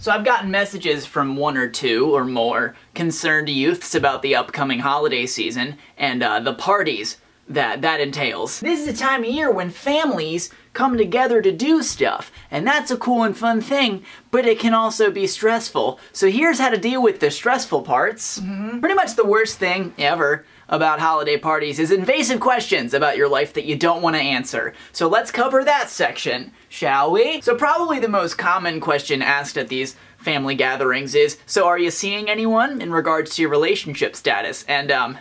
So I've gotten messages from 1 or 2 or more concerned youths about the upcoming holiday season and the parties that entails. This is a time of year when families come together to do stuff, and that's a cool and fun thing, but it can also be stressful. So here's how to deal with the stressful parts. Pretty much the worst thing ever about holiday parties is invasive questions about your life that you don't want to answer. So let's cover that section, shall we? So probably the most common question asked at these family gatherings is, so are you seeing anyone in regards to your relationship status? And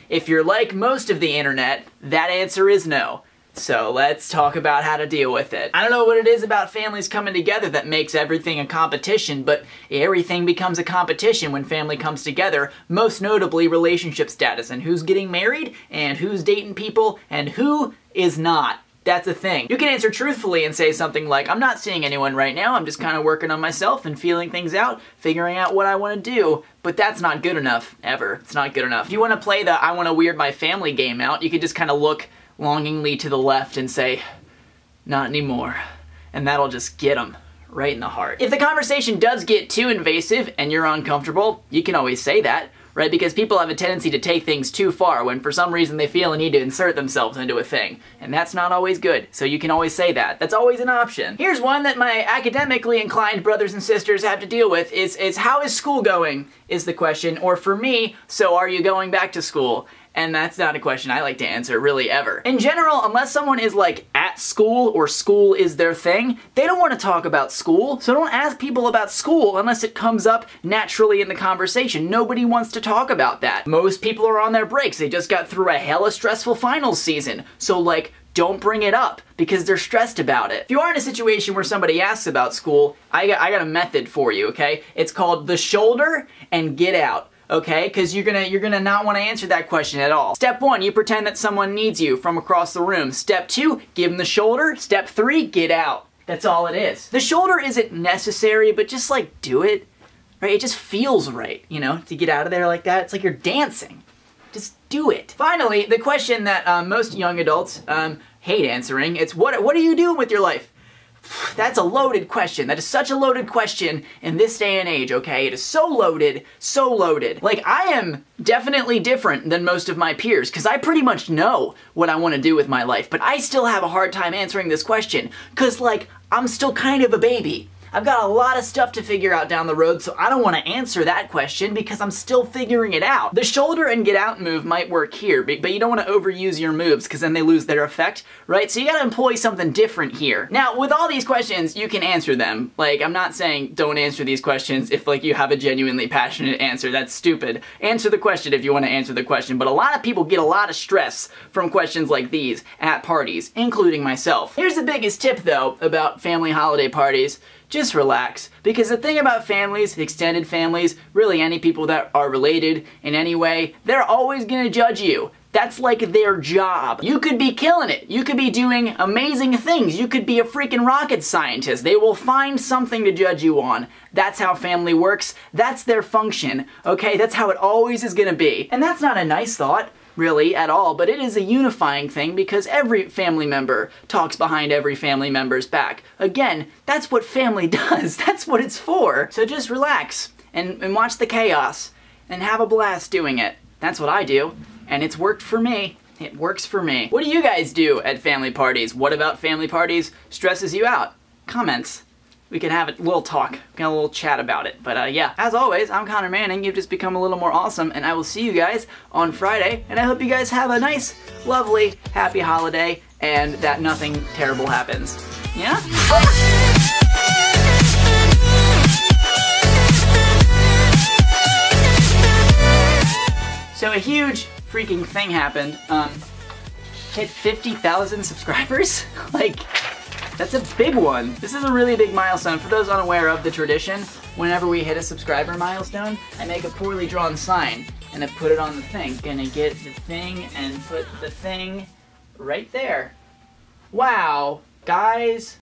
if you're like most of the internet, that answer is no. So let's talk about how to deal with it. I don't know what it is about families coming together that makes everything a competition, but everything becomes a competition when family comes together, most notably relationship status and who's getting married and who's dating people and who is not. That's a thing. You can answer truthfully and say something like, I'm not seeing anyone right now, I'm just kind of working on myself and feeling things out, figuring out what I want to do. But that's not good enough, ever. It's not good enough. If you want to play the I want to weird my family game out, you could just kind of look longingly to the left and say, not anymore. And that'll just get them right in the heart. If the conversation does get too invasive and you're uncomfortable, you can always say that, right? Because people have a tendency to take things too far when for some reason they feel a need to insert themselves into a thing. And that's not always good, so you can always say that. That's always an option. Here's one that my academically inclined brothers and sisters have to deal with is how is school going, is the question. Or for me, so are you going back to school? And that's not a question I like to answer, really, ever. In general, unless someone is like at school or school is their thing, they don't want to talk about school. So don't ask people about school unless it comes up naturally in the conversation. Nobody wants to talk about that. Most people are on their breaks. They just got through a hella stressful finals season. So like, don't bring it up because they're stressed about it. If you are in a situation where somebody asks about school, I got a method for you, okay? It's called the shoulder and get out. Okay, because you're gonna not want to answer that question at all. Step 1, you pretend that someone needs you from across the room. Step 2, give them the shoulder. Step 3, get out. That's all it is. The shoulder isn't necessary, but just like do it, right? It just feels right, you know, to get out of there like that. It's like you're dancing. Just do it. Finally, the question that most young adults hate answering, it's what are you doing with your life? That's a loaded question. That is such a loaded question in this day and age, okay? It is so loaded, so loaded. Like, I am definitely different than most of my peers, because I pretty much know what I want to do with my life, but I still have a hard time answering this question, because, like, I'm still kind of a baby. I've got a lot of stuff to figure out down the road, so I don't want to answer that question because I'm still figuring it out. The shoulder and get out move might work here, but you don't want to overuse your moves because then they lose their effect, right? So you gotta employ something different here. Now, with all these questions, you can answer them. Like, I'm not saying don't answer these questions if, like, you have a genuinely passionate answer. That's stupid. Answer the question if you want to answer the question, but a lot of people get a lot of stress from questions like these at parties, including myself. Here's the biggest tip, though, about family holiday parties. Just relax. Because the thing about families, extended families, really any people that are related in any way, they're always gonna judge you. That's like their job. You could be killing it. You could be doing amazing things. You could be a freaking rocket scientist. They will find something to judge you on. That's how family works. That's their function, okay? That's how it always is gonna be. And that's not a nice thought, really, at all, but it is a unifying thing because every family member talks behind every family member's back. Again, that's what family does. That's what it's for. So just relax and watch the chaos and have a blast doing it. That's what I do, and it's worked for me. It works for me. What do you guys do at family parties? What about family parties stresses you out? Comments. We can have a little talk, a little chat about it. But yeah, as always, I'm Connor Manning. You've just become a little more awesome, and I will see you guys on Friday. And I hope you guys have a nice, lovely, happy holiday, and that nothing terrible happens. Yeah? So a huge freaking thing happened. Hit 50,000 subscribers? Like, that's a big one. This is a really big milestone. For those unaware of the tradition, whenever we hit a subscriber milestone, I make a poorly drawn sign and I put it on the thing. Gonna get the thing and put the thing right there. Wow, guys.